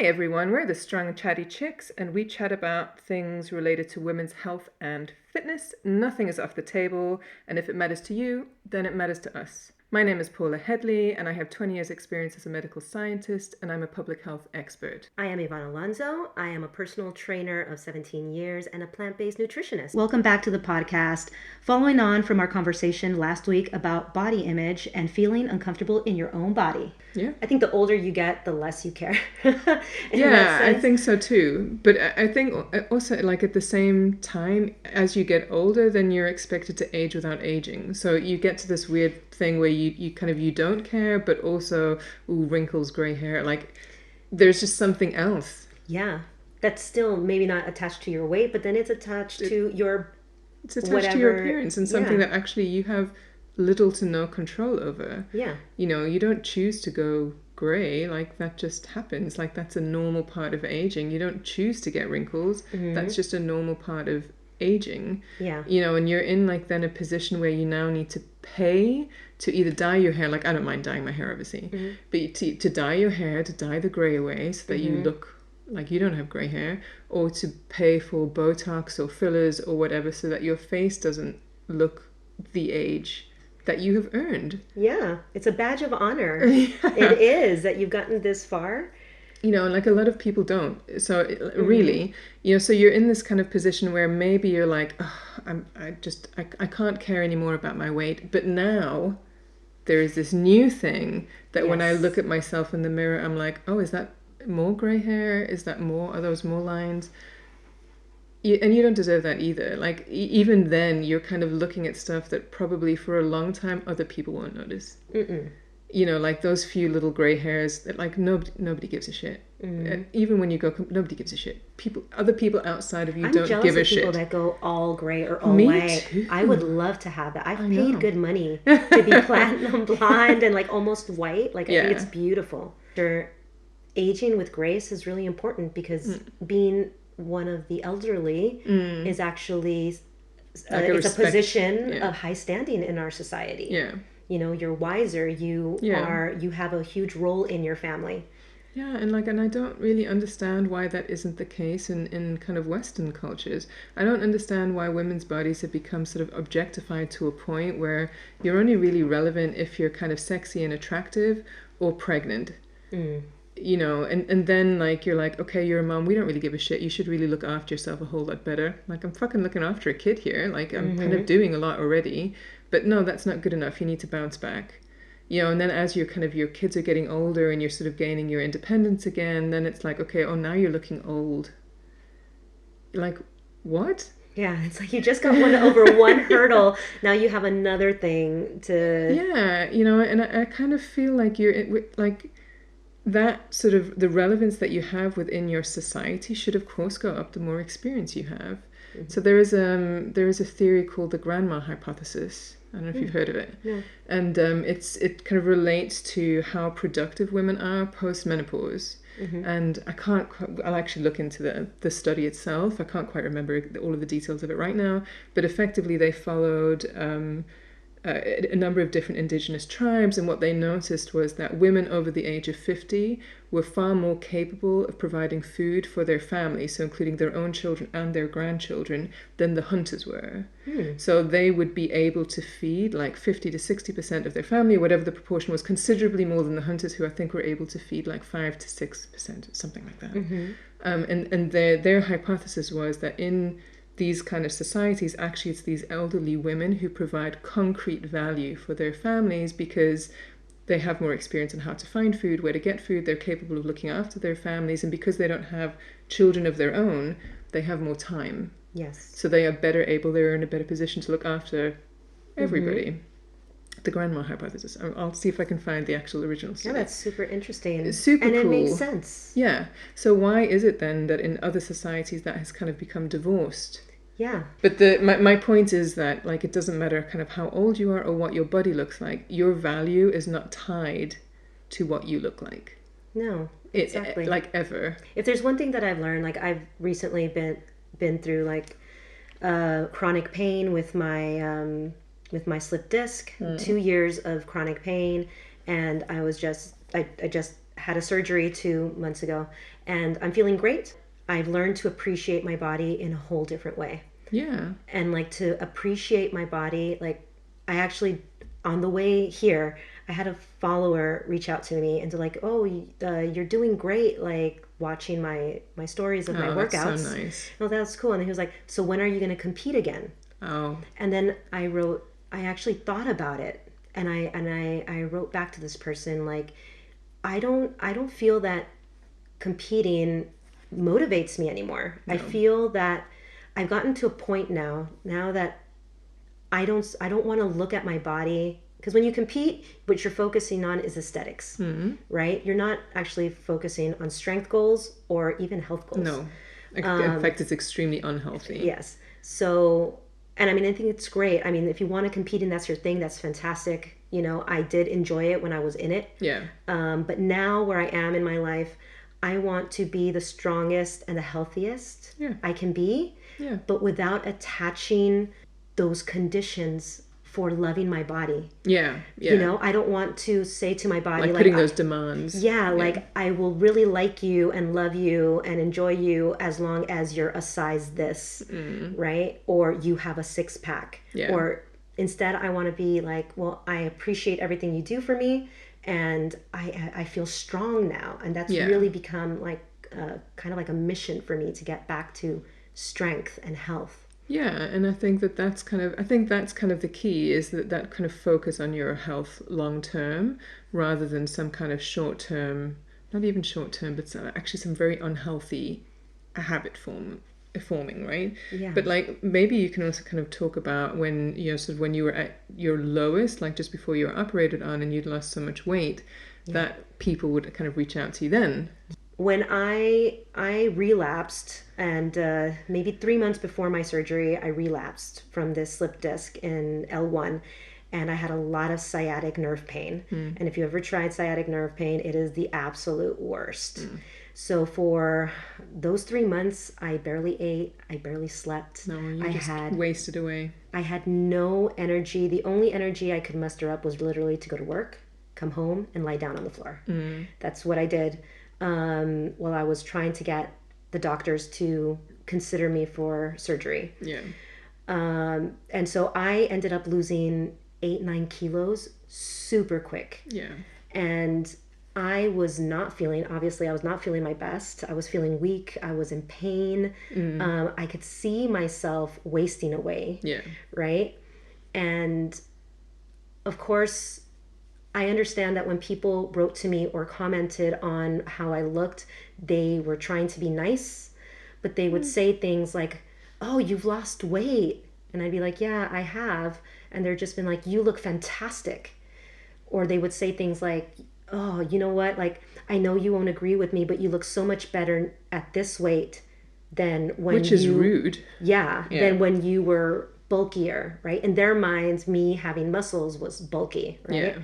Hi everyone, we're the Strong Chatty Chicks and we chat about things related to women's health and fitness. Nothing is off the table, and if it matters to you, then it matters to us. My name is Paula Headley and I have 20 years experience as a medical scientist and I'm a public health expert. I am Yvonne Alonso. I am a personal trainer of 17 years and a plant-based nutritionist. Welcome back to the podcast. Following on from our conversation last week about body image and feeling uncomfortable in your own body. Yeah. I think the older you get, the less you care. Yeah, I think so too. But I think also, like, at the same time, as you get older, then you're expected to age without aging. So you get to this weird thing where you kind of, you don't care, but also, ooh, wrinkles, gray hair. Like, there's just something else. Yeah. That's still maybe not attached to your weight, but then it's attached to your It's attached to your appearance and something that actually you have little to no control over. Yeah. You know, you don't choose to go gray, like that just happens. Like that's a normal part of aging. You don't choose to get wrinkles. That's just a normal part of aging. Yeah. You know, and you're in like then a position where you now need to pay to either dye your hair, like I don't mind dyeing my hair obviously, but to dye your hair, to dye the gray away so that you look like you don't have gray hair, or to pay for Botox or fillers or whatever so that your face doesn't look the age that you have earned. Yeah, it's a badge of honor. It is that you've gotten this far. You know, like a lot of people don't. So really, you know, so you're in this kind of position where maybe you're like, oh, I can't care anymore about my weight. But now there is this new thing that when I look at myself in the mirror, I'm like, oh, is that more gray hair? Is that more? Are those more lines? And you don't deserve that either. Like, even then, you're kind of looking at stuff that probably for a long time other people won't notice. You know, like those few little gray hairs that, like, nobody gives a shit. And even when you go, nobody gives a shit. Other people outside of you don't give a shit. I'm jealous of people that go all gray or all Me white. too. I would love to have that. I've paid good money to be platinum blonde and like almost white. Like, I think it's beautiful. Sure, aging with grace is really important because being one of the elderly is actually it's a position of high standing in our society. You know, you're wiser, you have a huge role in your family. And I don't really understand why that isn't the case in kind of Western cultures. I don't understand why women's bodies have become sort of objectified to a point where you're only really relevant if you're kind of sexy and attractive or pregnant. You know, and then, like, you're like, okay, you're a mom, we don't really give a shit, you should really look after yourself a whole lot better. Like, I'm fucking looking after a kid here, like, I'm kind of doing a lot already, but no, that's not good enough, you need to bounce back. You know, and then as your kids are getting older and you're sort of gaining your independence again, then it's like, okay, oh, now you're looking old. Like, what? Yeah, it's like you just got over one hurdle, now you have another thing to... Yeah, you know, and I kind of feel like you're, like... that sort of the relevance that you have within your society should of course go up the more experience you have. So there is a theory called the grandma hypothesis. I don't know if you've heard of it. And it kind of relates to how productive women are post menopause. And I'll actually look into the study itself. I can't quite remember all of the details of it right now, but effectively they followed a number of different indigenous tribes, and what they noticed was that women over the age of 50 were far more capable of providing food for their families, so including their own children and their grandchildren, than the hunters were. So they would be able to feed like 50 to 60% of their family, whatever the proportion was, considerably more than the hunters, who I think were able to feed like 5 to 6%, something like that. And their hypothesis was that in these kind of societies, actually it's these elderly women who provide concrete value for their families because they have more experience in how to find food, where to get food, they're capable of looking after their families, and because they don't have children of their own, they have more time. Yes. So they're in a better position to look after everybody. The grandma hypothesis. I'll see if I can find the actual original study. Yeah, that's super interesting. It's super cool. And it makes sense. Yeah. So why is it then that in other societies that has kind of become divorced? Yeah. But my point is that, like, it doesn't matter kind of how old you are or what your body looks like. Your value is not tied to what you look like. No, exactly. Like, ever. If there's one thing that I've learned, like, I've recently been through like chronic pain with my slip disc, 2 years of chronic pain, and I just had a surgery 2 months ago, and I'm feeling great. I've learned to appreciate my body in a whole different way. Yeah. And like to appreciate my body, like I actually, on the way here, I had a follower reach out to me and to like, oh, you're doing great, like watching my stories of my workouts. That's so nice. Oh, that's cool. And he was like, so when are you going to compete again? Oh. And then I actually thought about it, and I wrote back to this person like, I don't feel that competing motivates me anymore. No. I feel that I've gotten to a point now that I don't want to look at my body, because when you compete, what you're focusing on is aesthetics, right? You're not actually focusing on strength goals or even health goals. No. In fact, it's extremely unhealthy. Yes. So, and I mean, I think it's great. I mean, if you want to compete and that's your thing, that's fantastic. You know, I did enjoy it when I was in it. Yeah. But now where I am in my life, I want to be the strongest and the healthiest I can be, but without attaching those conditions for loving my body. Yeah. You know, I don't want to say to my body, like putting those demands. Yeah, like I will really like you and love you and enjoy you as long as you're a size this, right? Or you have a 6-pack. Yeah. Or instead I want to be like, well, I appreciate everything you do for me, and I feel strong now. And that's really become like kind of like a mission for me to get back to strength and health. Yeah, and I think that's kind of the key, is that kind of focus on your health long term rather than some kind of short term, not even short term, but actually some very unhealthy habit forming, right? Yeah. But like maybe you can also kind of talk about when, you know, sort of when you were at your lowest, like just before you were operated on and you'd lost so much weight, that people would kind of reach out to you then. When I relapsed, and maybe 3 months before my surgery, I relapsed from this slip disc in L1, and I had a lot of sciatic nerve pain. And if you ever tried sciatic nerve pain, it is the absolute worst. So for those 3 months, I barely ate, I barely slept. No, you just wasted away. I had no energy. The only energy I could muster up was literally to go to work, come home, and lie down on the floor. That's what I did. While I was trying to get the doctors to consider me for surgery. Yeah. And so I ended up losing 8-9 kilos super quick. Yeah. And I was not feeling my best. I was feeling weak. I was in pain. I could see myself wasting away. Yeah. Right. And of course, I understand that when people wrote to me or commented on how I looked, they were trying to be nice, but they would say things like, oh, you've lost weight. And I'd be like, yeah, I have. And they're just been like, you look fantastic. Or they would say things like, oh, you know what? Like, I know you won't agree with me, but you look so much better at this weight than when Which is rude. Yeah, than when you were bulkier, right? In their minds, me having muscles was bulky, right? Yeah.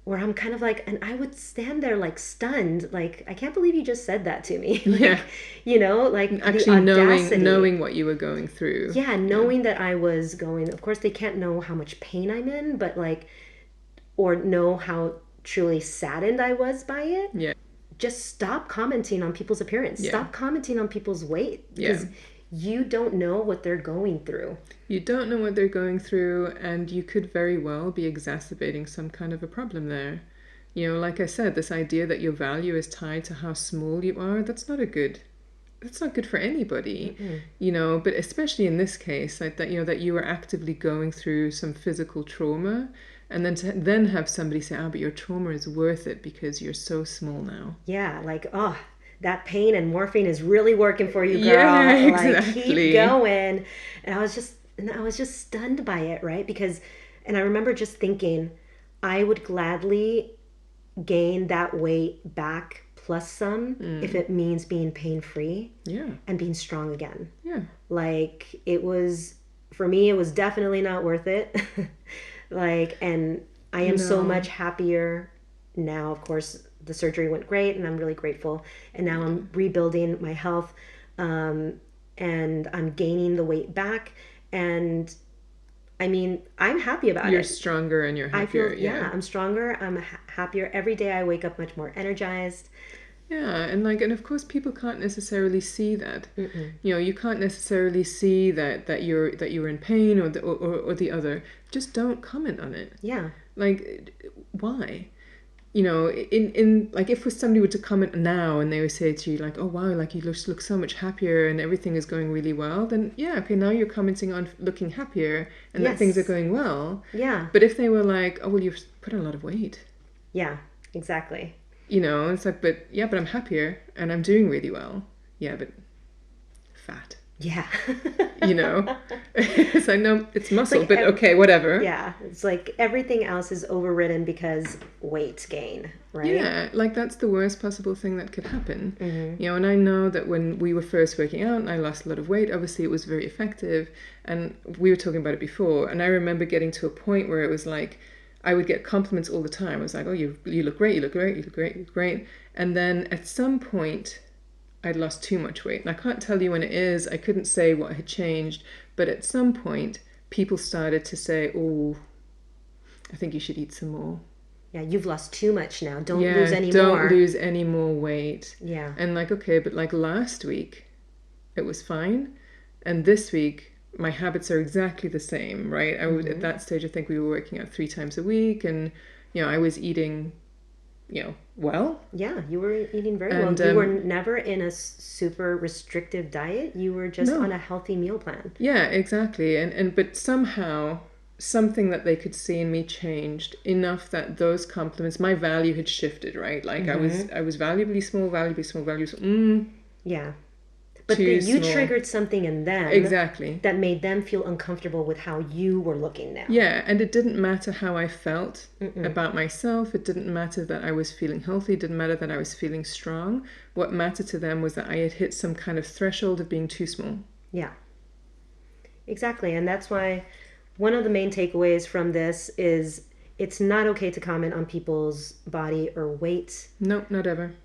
Where I'm kind of like, and I would stand there like stunned, like, I can't believe you just said that to me. Like, you know, like actually knowing what you were going through. Yeah, knowing that I was going, of course they can't know how much pain I'm in, but like, or know how truly saddened I was by it. Yeah. Just stop commenting on people's appearance. Yeah. Stop commenting on people's weight. Because you don't know what they're going through. You don't know what they're going through, and you could very well be exacerbating some kind of a problem there. You know, like I said, this idea that your value is tied to how small you are, that's not good for anybody. You know, but especially in this case, like that, you know, that you were actively going through some physical trauma, and then to then have somebody say, oh, but your trauma is worth it because you're so small now. Yeah, like, oh, that pain and morphine is really working for you, girl. Yeah, exactly. Like, keep going. And I was just stunned by it, right? Because, and I remember just thinking, I would gladly gain that weight back plus some if it means being pain-free and being strong again. Yeah. Like, it was, for me, it was definitely not worth it. Like, and I am so much happier now. Of course, the surgery went great and I'm really grateful. And now I'm rebuilding my health, and I'm gaining the weight back. And I mean, I'm happy about it. You're stronger and you're happier. I'm stronger. happier. Every day I wake up much more energized. Yeah, and of course people can't necessarily see that. You know, you can't necessarily see that you're in pain or the other. Just don't comment on it. Yeah. Like, why? You know, in like if somebody were to comment now and they would say to you like, oh wow, like you look so much happier and everything is going really well, then yeah, okay, now you're commenting on looking happier and that things are going well. Yeah. But if they were like, oh well, you've put on a lot of weight. Yeah, exactly. You know, it's like, but I'm happier and I'm doing really well. Yeah, but fat. Yeah. You know, it's like, no, it's muscle, but okay, whatever. Yeah, it's like everything else is overridden because weight gain, right? Yeah, like that's the worst possible thing that could happen. You know, and I know that when we were first working out and I lost a lot of weight, obviously it was very effective. And we were talking about it before. And I remember getting to a point where it was like, I would get compliments all the time. I was like, oh, you look great, you look great, you look great, you look great. And then at some point, I'd lost too much weight. And I can't tell you when it is. I couldn't say what had changed. But at some point, people started to say, oh, I think you should eat some more. Yeah, you've lost too much now. Don't lose any more. Don't lose any more weight. Yeah. And like, okay, but like last week, it was fine. And this week, my habits are exactly the same, right? I would, at that stage, I think we were working out 3 times a week. And, you know, I was eating, you know, well. Yeah, you were eating very well. You were never in a super restrictive diet. You were just on a healthy meal plan. Yeah, exactly. And but somehow something that they could see in me changed enough that those compliments, my value had shifted, right? Like I was valuably small. Yeah. But you triggered something in them exactly that made them feel uncomfortable with how you were looking now. Yeah, and it didn't matter how I felt about myself. It didn't matter that I was feeling healthy. It didn't matter that I was feeling strong. What mattered to them was that I had hit some kind of threshold of being too small. Yeah, exactly. And that's why one of the main takeaways from this is it's not okay to comment on people's body or weight. No, not ever.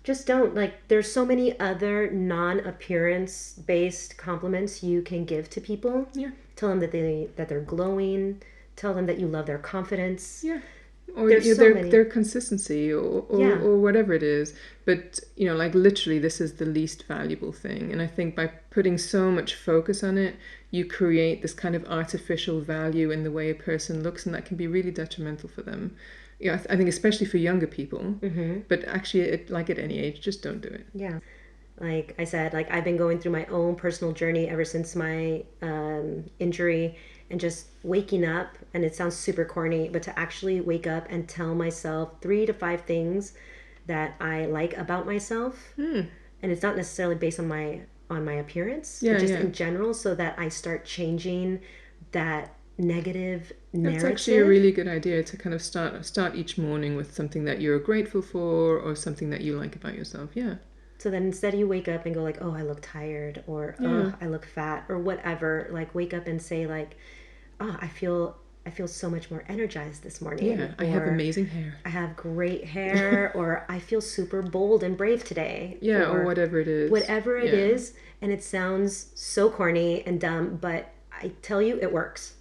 Just don't. Like, there's so many other non-appearance based compliments you can give to people. Yeah. Tell them that they're glowing. Tell them that you love their confidence. Yeah. Or their consistency or whatever it is. But, you know, like literally this is the least valuable thing. And I think by putting so much focus on it, you create this kind of artificial value in the way a person looks, and that can be really detrimental for them. Yeah, I think especially for younger people, but actually, like at any age, just don't do it. Yeah, like I said, like I've been going through my own personal journey ever since my injury, and just waking up, and it sounds super corny, but to actually wake up and tell myself 3 to 5 things that I like about myself, and it's not necessarily based on my appearance, but just in general, so that I start changing that negative narrative. That's actually a really good idea to kind of start each morning with something that you're grateful for or something that you like about yourself. Yeah. So then instead you wake up and go like, oh, I look tired, or oh, I look fat, or whatever. Like wake up and say like, oh, I feel so much more energized this morning. Yeah, I have amazing hair. I have great hair, or I feel super bold and brave today. Yeah, or whatever it is. Whatever it is, and it sounds so corny and dumb, but I tell you, it works.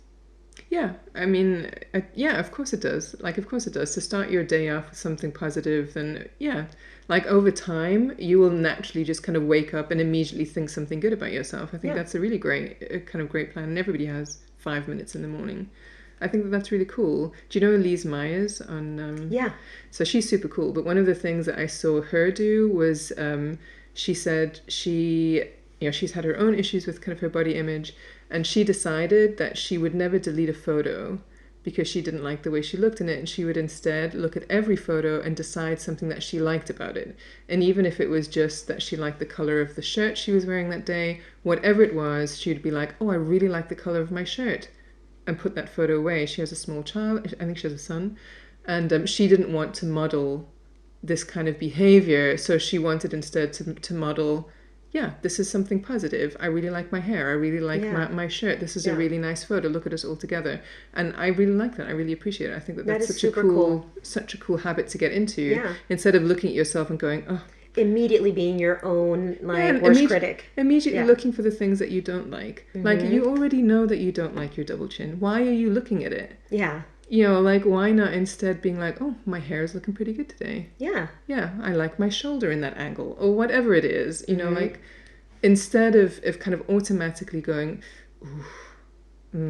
Yeah, I mean, yeah, of course it does. Like, of course it does. To start your day off with something positive, then yeah, like over time, you will naturally just kind of wake up and immediately think something good about yourself. I think that's a really great plan. And everybody has 5 minutes in the morning. I think that's really cool. Do you know Elise Myers on? Yeah. So she's super cool. But one of the things that I saw her do was she said she's had her own issues with kind of her body image. And she decided that she would never delete a photo because she didn't like the way she looked in it. And she would instead look at every photo and decide something that she liked about it. And even if it was just that she liked the color of the shirt she was wearing that day, whatever it was, she would be like, oh, I really like the color of my shirt, and put that photo away. She has a small child. I think she has a son. And she didn't want to model this kind of behavior. So she wanted instead to model, yeah, this is something positive. I really like my hair. I really like my shirt. This is a really nice photo. Look at us all together. And I really like that. I really appreciate it. I think that's such a cool habit to get into. Yeah. Instead of looking at yourself and going, oh. Immediately being your own worst critic. Immediately looking for the things that you don't like. Like you already know that you don't like your double chin. Why are you looking at it? Yeah. Like, why not instead being like, oh, my hair is looking pretty good today. Yeah. Yeah, I like my shoulder in that angle, or whatever it is. Like, instead of kind of automatically going, ooh,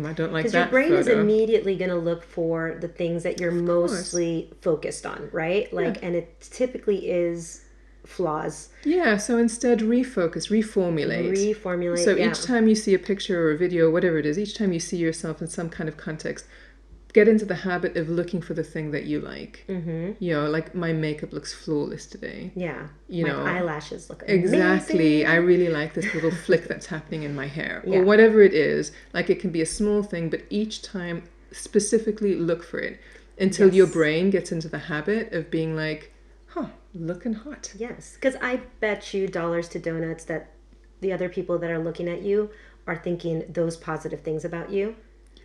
I don't like that. Because your brain is immediately going to look for the things that you're mostly focused on, right? Like, and it typically is flaws. Yeah, so instead refocus, reformulate. So each time you see a picture or a video or whatever it is, each time you see yourself in some kind of context, get into the habit of looking for the thing that you like. Like, my makeup looks flawless today. Yeah. My eyelashes look amazing. Exactly. I really like this little flick that's happening in my hair. Or whatever it is. Like, it can be a small thing, but each time specifically look for it until your brain gets into the habit of being like, huh, looking hot. Yes. Because I bet you dollars to donuts that the other people that are looking at you are thinking those positive things about you.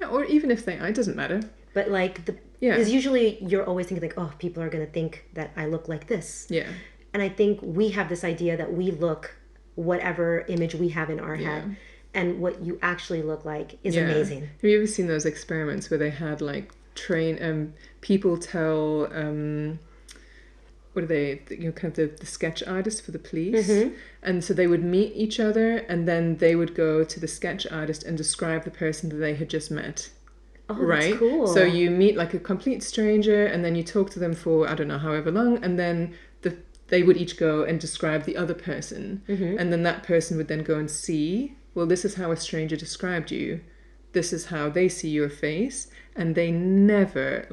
Yeah, or even if it doesn't matter. But like, because usually you're always thinking like, oh, people are going to think that I look like this. Yeah. And I think we have this idea that we look whatever image we have in our head. And what you actually look like is amazing. Have you ever seen those experiments where they had like people tell, what are they, kind of the sketch artist for the police? And so they would meet each other and then they would go to the sketch artist and describe the person that they had just met. Oh, right? That's cool. So you meet like a complete stranger and then you talk to them for, I don't know, however long, and then they would each go and describe the other person. And then that person would then go and see, well, this is how a stranger described you. This is how they see your face. And they never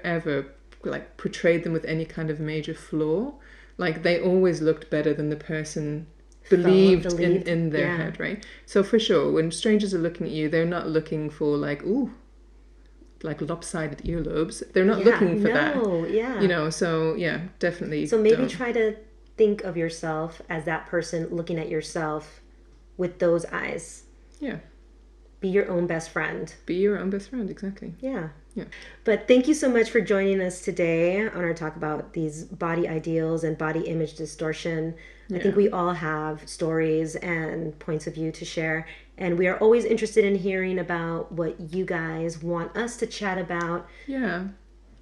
ever like portrayed them with any kind of major flaw. Like, they always looked better than the person believed in their head, right? So for sure, when strangers are looking at you, they're not looking for like, ooh, like lopsided earlobes. They're not looking for that. So definitely. So maybe try to think of yourself as that person looking at yourself with those eyes. Yeah. Be your own best friend. Be your own best friend, exactly. Yeah. But thank you so much for joining us today on our talk about these body ideals and body image distortion. I think we all have stories and points of view to share. And we are always interested in hearing about what you guys want us to chat about. Yeah.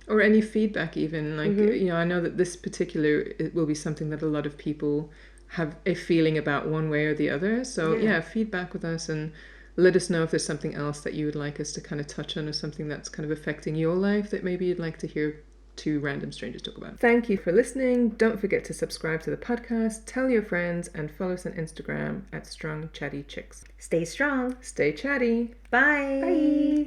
Or any feedback even. Like, I know that this it will be something that a lot of people have a feeling about one way or the other. So feedback with us and let us know if there's something else that you would like us to kind of touch on, or something that's kind of affecting your life that maybe you'd like to hear two random strangers talk about. Thank you for listening. Don't forget to subscribe to the podcast, tell your friends, and follow us on Instagram at Strong Chatty Chicks. Stay strong. Stay chatty. Bye. Bye.